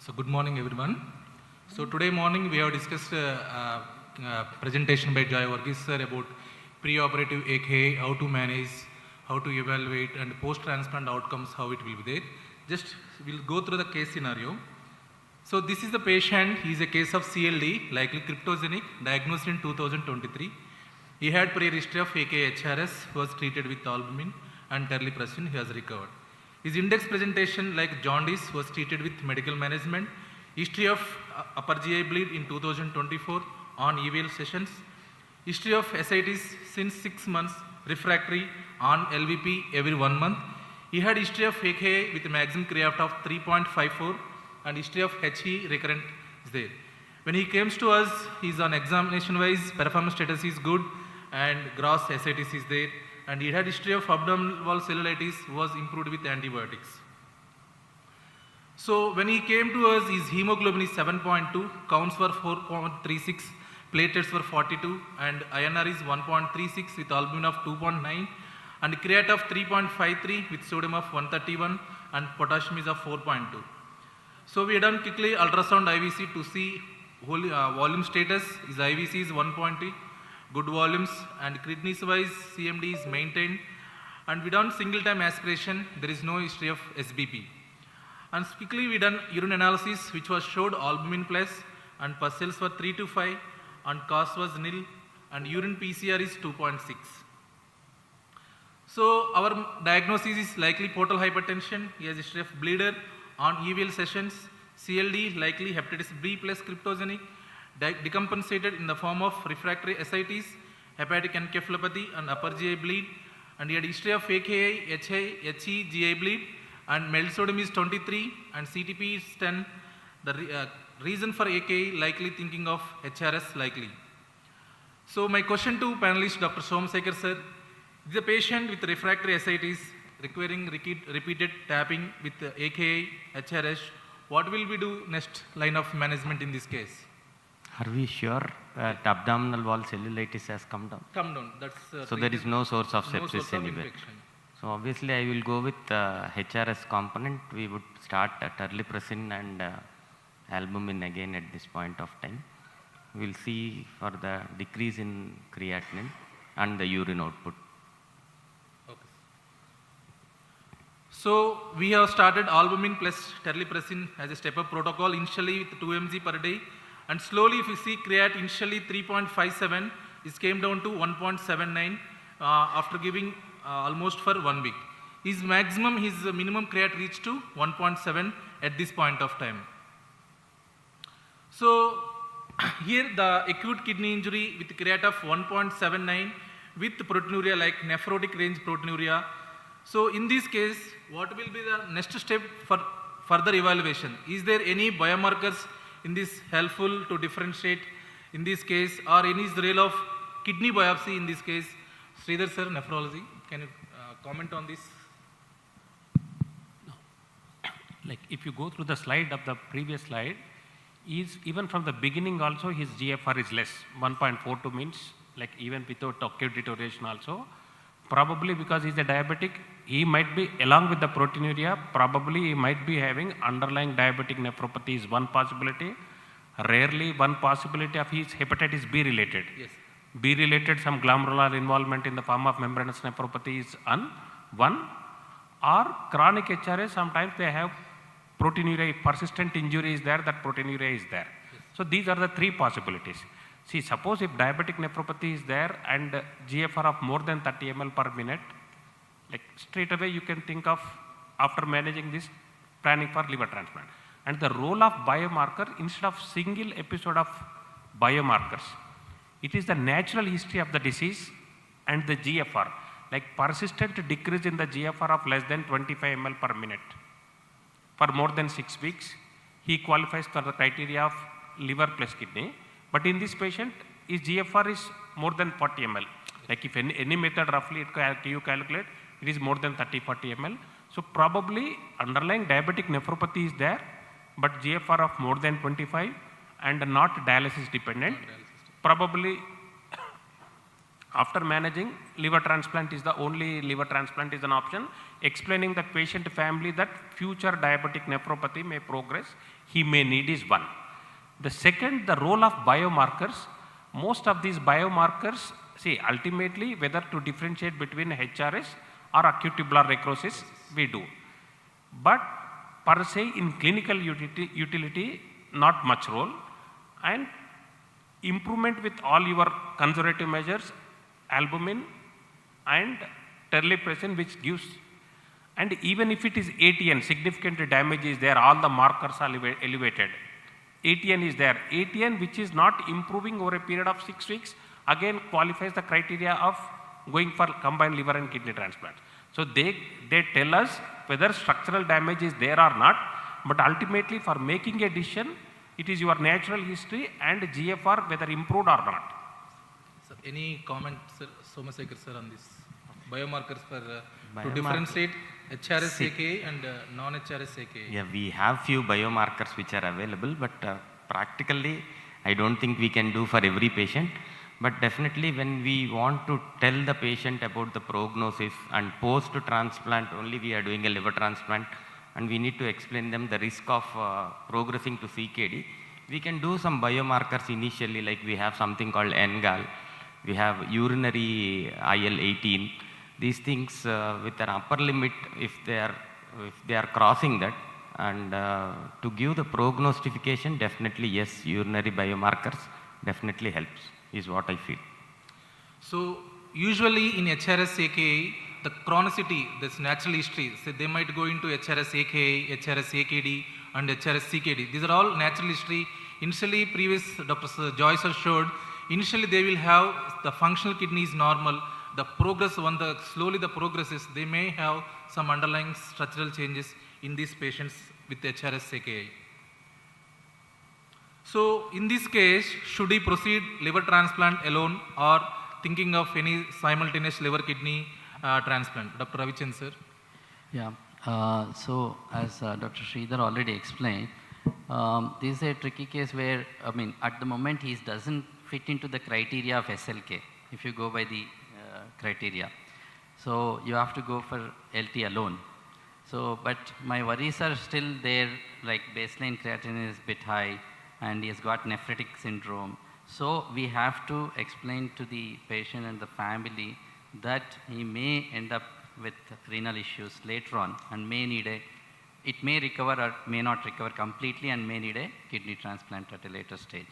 So good morning everyone. So today morning we have discussed presentation by Joy Varghese sir about pre-operative aka how to manage, how to evaluate and post-transplant outcomes, how it will be there. Just we'll go through the case scenario. So this is the patient, he is a case of CLD, likely cryptogenic, diagnosed in 2023. He had prior history of aka HRS, was treated with albumin and terlipressin, he has recovered. His index presentation like jaundice was treated with medical management. History of upper GI bleed in 2024 on EVL sessions. History of ascites since 6 months, refractory on LVP every 1 month. He had history of AKI with a maximum creatinine of 3.54 and history of HE recurrent is there. When he comes to us, he is on examination wise, performance status is good and gross ascites is there. And he had history of abdominal wall cellulitis, was improved with antibiotics. So when he came to us, his hemoglobin is 7.2, counts were 4.36, platelets were 42 and INR is 1.36 with albumin of 2.9 and creatinine of 3.53 with sodium of 131 and potassium is of 4.2. So we done quickly ultrasound IVC to see volume status. His IVC is 1.3. Good volumes and creatinine wise CMD is maintained and we done single time aspiration, there is no history of SBP. And quickly we done urine analysis which was showed albumin plus and pus cells were 3 to 5 and CAS was nil and urine PCR is 2.6. So our diagnosis is likely portal hypertension, he has history of bleeder on EVL sessions, CLD likely hepatitis B plus cryptogenic, decompensated in the form of refractory ascites, hepatic encephalopathy and upper GI bleed and he had history of AKI, HE, GI bleed and MELD sodium is 23 and CTP is 10. The reason for AKI likely thinking of HRS likely. So my question to panelist Dr. Somasekhar sir, is a patient with refractory ascites requiring repeated tapping with AKI, HRS, what will we do next line of management in this case? Are we sure that abdominal wall cellulitis has come down? Come down. That's so there is no source of no sepsis source of anywhere. infection. So obviously I will go with HRS component. We would start terlipressin and albumin again at this point of time. We will see for the decrease in creatinine and the urine output. Okay. So we have started albumin plus terlipressin as a step-up protocol initially with 2 mg per day. And slowly if you see creat initially 3.57, it came down to 1.79 after giving almost for 1 week. His minimum creat reached to 1.7 at this point of time. So here the acute kidney injury with creat of 1.79 with proteinuria like nephrotic range proteinuria. So in this case, what will be the next step for further evaluation? Is there any biomarkers in this helpful to differentiate in this case or any role of kidney biopsy in this case? Sridhar sir, nephrology, can you comment on this? No. Like if you go through the slide of the previous slide, even from the beginning also his GFR is less, 1.42 means like even without acute deterioration also. Probably because he's a diabetic, he might be along with the proteinuria, probably he might be having underlying diabetic nephropathy is one possibility. Rarely one possibility of his hepatitis B related. Yes. B related some glomerular involvement in the form of membranous nephropathy is one. Or chronic HRA, sometimes they have proteinuria, if persistent injury is there, that proteinuria is there. Yes. So these are the three possibilities. See, suppose if diabetic nephropathy is there and GFR of more than 30 ml per minute, like straight away you can think of after managing this planning for liver transplant. And the role of biomarker instead of single episode of biomarkers, it is the natural history of the disease and the GFR, like persistent decrease in the GFR of less than 25 ml per minute. For more than 6 weeks, he qualifies for the criteria of liver plus kidney. But in this patient, his GFR is more than 40 ml. Like if any method roughly you calculate, it is more than 30-40 ml. So probably underlying diabetic nephropathy is there, but GFR of more than 25 and not dialysis dependent. Probably after managing liver transplant is the only liver transplant is an option, explaining the patient family that future diabetic nephropathy may progress. he may need is one. The second, the role of biomarkers. Most of these biomarkers, see, ultimately whether to differentiate between HRS or acute tubular necrosis, we do. But per se in clinical utility, not much role, and improvement with all your conservative measures, albumin and terlipressin, which gives, and even if it is ATN, significant damage is there, all the markers are elevated. ATN is there. ATN which is not improving over a period of 6 weeks, again qualifies the criteria of going for combined liver and kidney transplant. So they tell us whether structural damage is there or not, but ultimately for making a decision, it is your natural history and GFR whether improved or not. Sir, any comment, sir, Somasekhar sir, on this? Biomarkers for to differentiate HRS AKA and non-HRS AKA. Yeah, we have few biomarkers which are available, but practically I don't think we can do for every patient. But definitely when we want to tell the patient about the prognosis and post-transplant only we are doing a liver transplant and we need to explain them the risk of progressing to CKD, we can do some biomarkers initially, like we have something called NGAL, we have urinary IL-18. These things with an upper limit, if they are crossing that, and to give the prognostication, definitely yes, urinary biomarkers definitely helps, is what I feel. So usually in HRS AKA, the chronicity, this natural history, so they might go into HRS AKA, HRS AKD and HRS CKD. These are all natural history. Initially, previous Dr. Joyce has showed, initially they will have the functional kidney is normal. The progress, when slowly the progresses, they may have some underlying structural changes in these patients with HRS AKI. So in this case, should he proceed liver transplant alone or thinking of any simultaneous liver kidney transplant? Dr. Ravichandran sir. Yeah, so as Dr. Sridhar already explained, this is a tricky case where, I mean, at the moment he doesn't fit into the criteria of SLK, if you go by the criteria. So you have to go for LT alone. So, but my worries are still there, like baseline creatinine is a bit high and he has got nephrotic syndrome. So we have to explain to the patient and the family that he may end up with renal issues later on and may need it may recover or may not recover completely and may need a kidney transplant at a later stage.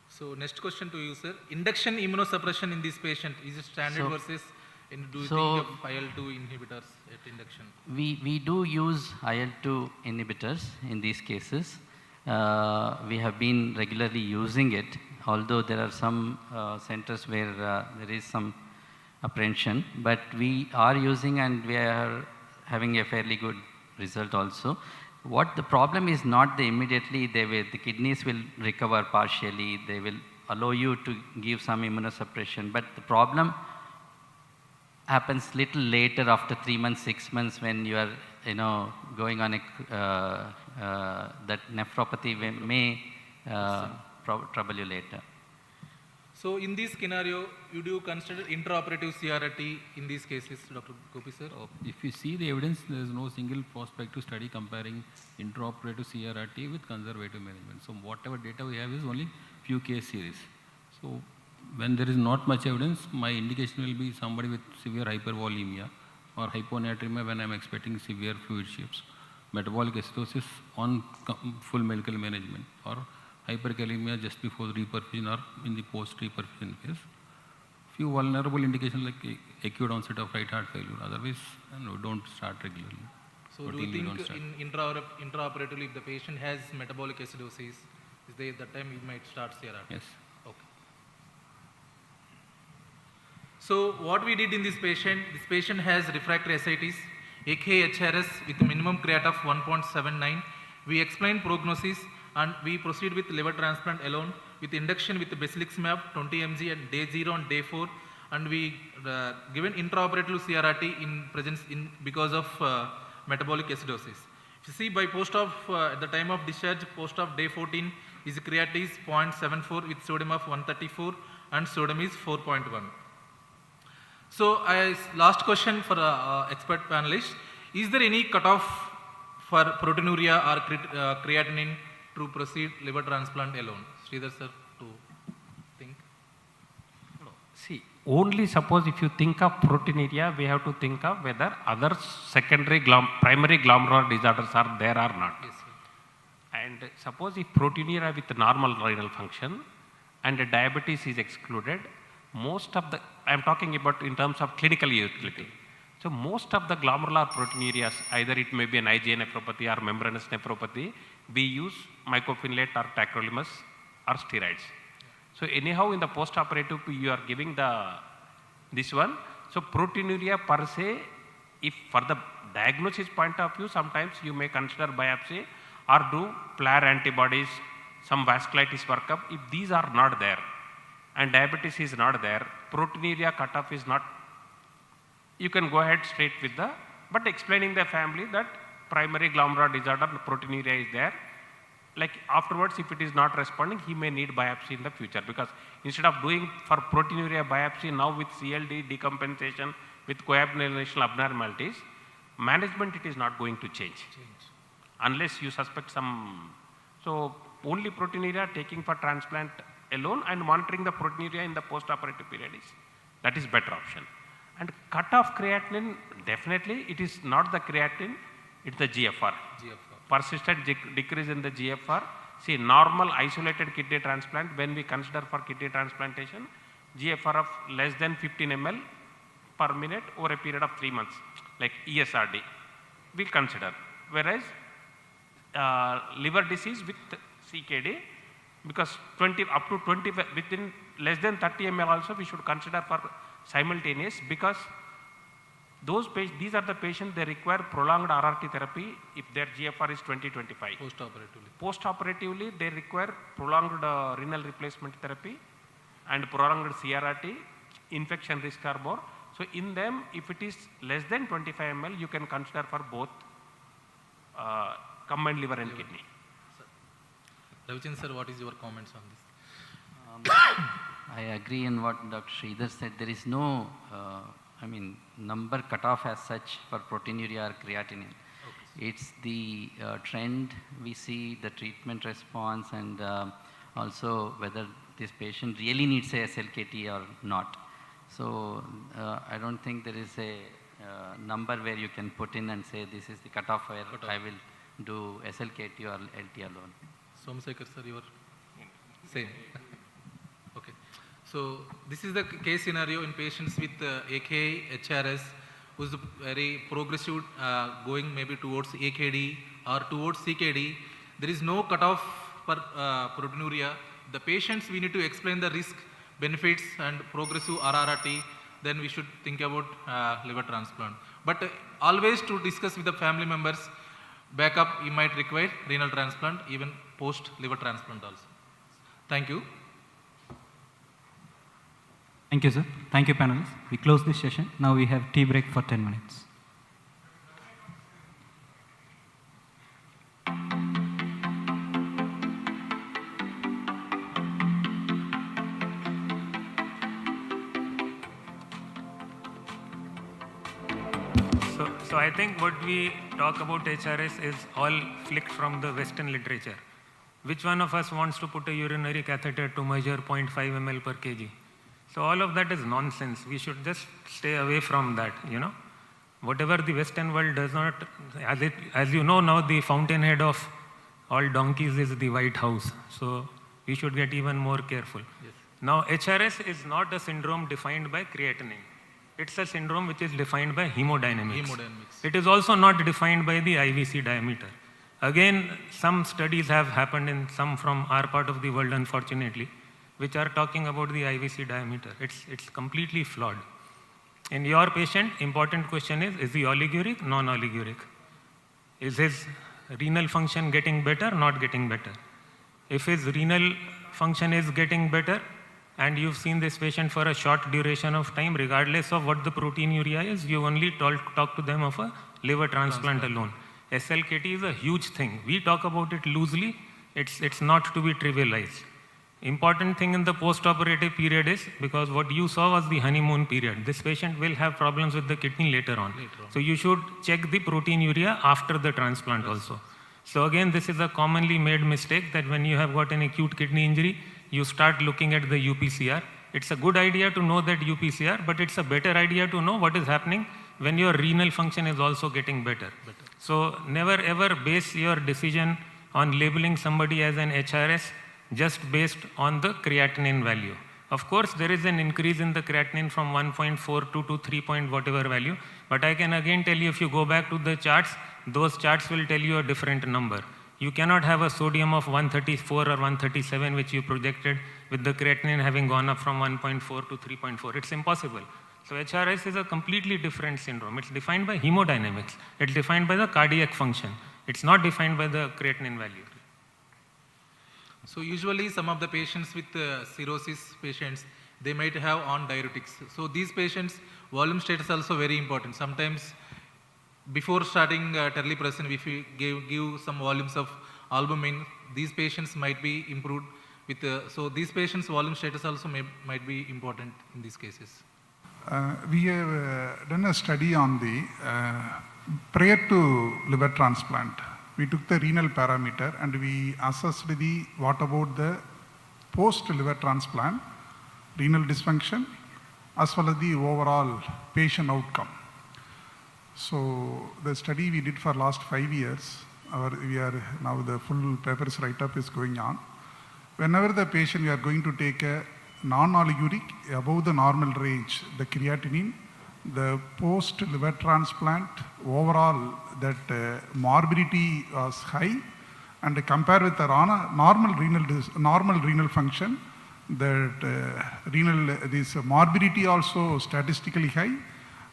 So next question to you, sir. Induction immunosuppression in this patient, is it standard versus do you think of IL-2 inhibitors at induction? We do use IL-2 inhibitors in these cases. We have been regularly using it, although there are some centers where there is some apprehension, but we are using and we are having a fairly good result also. What the problem is not the immediately the kidneys will recover partially, they will allow you to give some immunosuppression, but the problem happens little later after 3 months, 6 months when you are going on a that nephropathy may trouble you later. So in this scenario, you do consider intraoperative CRRT in these cases, Dr. Gopi sir? If you see the evidence, there is no single prospective study comparing intraoperative CRRT with conservative management. So whatever data we have is only few case series. So when there is not much evidence, my indication will be somebody with severe hypervolemia or hyponatremia when I am expecting severe fluid shifts, metabolic acidosis on full medical management, or hyperkalemia just before reperfusion or in the post-reperfusion phase. Few vulnerable indications like acute onset of right heart failure. Otherwise, no, don't start regularly. So do you think in intraoperatively if the patient has metabolic acidosis, is there that time you might start CRRT? Yes. Okay. So what we did in this patient has refractory ascites, AKHRS with minimum creat of 1.79. We explained prognosis and we proceed with liver transplant alone with induction with basiliximab 20 mg at day 0 and day 4, and we given intraoperative CRRT in presence because of metabolic acidosis. If you see by post-op at the time of discharge, post-op day 14 is creat is 0.74 with sodium of 134 and sodium is 4.1. So last question for expert panelists, is there any cutoff for proteinuria or creatinine to proceed liver transplant alone? Sridhar sir, to think. See, only suppose if you think of proteinuria, we have to think of whether other secondary primary glomerular disorders are there or not. Yes, sir. And suppose if proteinuria with normal renal function and diabetes is excluded, most of the, I am talking about in terms of clinical utility. So most of the glomerular proteinurias, either it may be an IgA nephropathy or membranous nephropathy, we use mycophenolate or tacrolimus or steroids. So anyhow in the post-operative you are giving this one. So proteinuria per se, if for the diagnosis point of view, sometimes you may consider biopsy or do PLAR antibodies, some vasculitis workup. If these are not there and diabetes is not there, proteinuria cutoff is not, you can go ahead straight with but explaining the family that primary glomerular disorder, proteinuria is there. Like afterwards, if it is not responding, he may need biopsy in the future, because instead of doing for proteinuria biopsy now with CLD decompensation with coagulation abnormalities, management it is not going to change. Unless you suspect some. So only proteinuria taking for transplant alone and monitoring the proteinuria in the post-operative period that is better option. And cut-off creatinine, definitely it is not the creatinine, it's the GFR. Persistent decrease in the GFR. See, normal isolated kidney transplant, when we consider for kidney transplantation, GFR of less than 15 ml per minute over a period of 3 months, like ESRD, we'll consider. Whereas liver disease with CKD, because up to 20 within less than 30 ml also we should consider for simultaneous, because these are the patients, they require prolonged RRT therapy if their GFR is 20-25. Post-operatively they require prolonged renal replacement therapy and prolonged CRRT, infection risk are more. So in them, if it is less than 25 ml, you can consider for both combined liver and kidney. Ravichandran sir, what is your comments on this? I agree in what Dr. Sridhar said. There is no, number cutoff as such for proteinuria or creatinine. Okay. It's the trend we see, the treatment response, and also whether this patient really needs a SLKT or not. So I don't think there is a number where you can put in and say this is the cutoff where I will do SLKT or LT alone. Somsekhar sir, you are same. Okay. So this is the case scenario in patients with AKI, HRS, who's very progressive, going maybe towards AKD or towards CKD. There is no cutoff for proteinuria. The patients, we need to explain the risk, benefits and progressive RRT, then we should think about liver transplant. But always to discuss with the family members, backup you might require renal transplant, even post liver transplant also. Thank you. Thank you, sir. Thank you, panelists. We close this session. Now we have tea break for 10 minutes. So I think what we talk about HRS is all flicked from the Western literature. Which one of us wants to put a urinary catheter to measure 0.5 ml per kg? So all of that is nonsense. We should just stay away from that, Whatever the Western world does not, as you know now, the fountainhead of all donkeys is the White House. So we should get even more careful. Yes. Now HRS is not a syndrome defined by creatinine. It's a syndrome which is defined by hemodynamics. It is also not defined by the IVC diameter. Again, some studies have happened in some from our part of the world, unfortunately, which are talking about the IVC diameter. It's completely flawed. In your patient, important question is he oliguric, non-oliguric? Is his renal function getting better, not getting better? If his renal function is getting better, and you've seen this patient for a short duration of time, regardless of what the proteinuria is, you only talk to them of a liver transplant alone. SLKT is a huge thing. We talk about it loosely. It's not to be trivialized. Important thing in the post-operative period is, because what you saw was the honeymoon period, this patient will have problems with the kidney later on. So you should check the proteinuria after the transplant also. So again, this is a commonly made mistake, that when you have got an acute kidney injury, you start looking at the UPCR. It's a good idea to know that UPCR, but it's a better idea to know what is happening when your renal function is also getting better. So never ever base your decision on labeling somebody as an HRS just based on the creatinine value. Of course, there is an increase in the creatinine from 1.42 to 3 point whatever value, but I can again tell you, if you go back to the charts, those charts will tell you a different number. You cannot have a sodium of 134 or 137, which you projected, with the creatinine having gone up from 1.4 to 3.4. It's impossible. So HRS is a completely different syndrome. It's defined by hemodynamics. It's defined by the cardiac function. It's not defined by the creatinine value. So usually some of the patients with cirrhosis patients, they might have on diuretics. So these patients, volume status also very important. Sometimes before starting terlipressin, if we give some volumes of albumin, these patients might be improved with, so these patients' volume status also might be important in these cases. We have done a study on the prior to liver transplant. We took the renal parameter and we assessed what about the post liver transplant, renal dysfunction, as well as the overall patient outcome. So the study we did for last 5 years, we are now the full papers write-up is going on. Whenever the patient, we are going to take a non-oliguric above the normal range, the creatinine, the post-liver transplant, overall that morbidity was high, and compared with the normal renal function, that this morbidity also statistically high,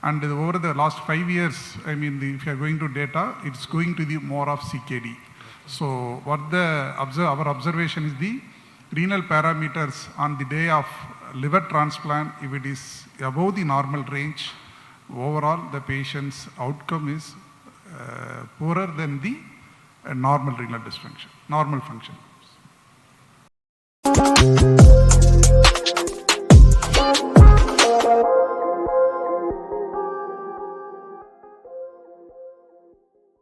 and over the last 5 years, I mean, if you are going to data, it's going to be more of CKD. So what our observation is the renal parameters on the day of liver transplant, if it is above the normal range, overall the patient's outcome is poorer than the normal renal dysfunction, normal function.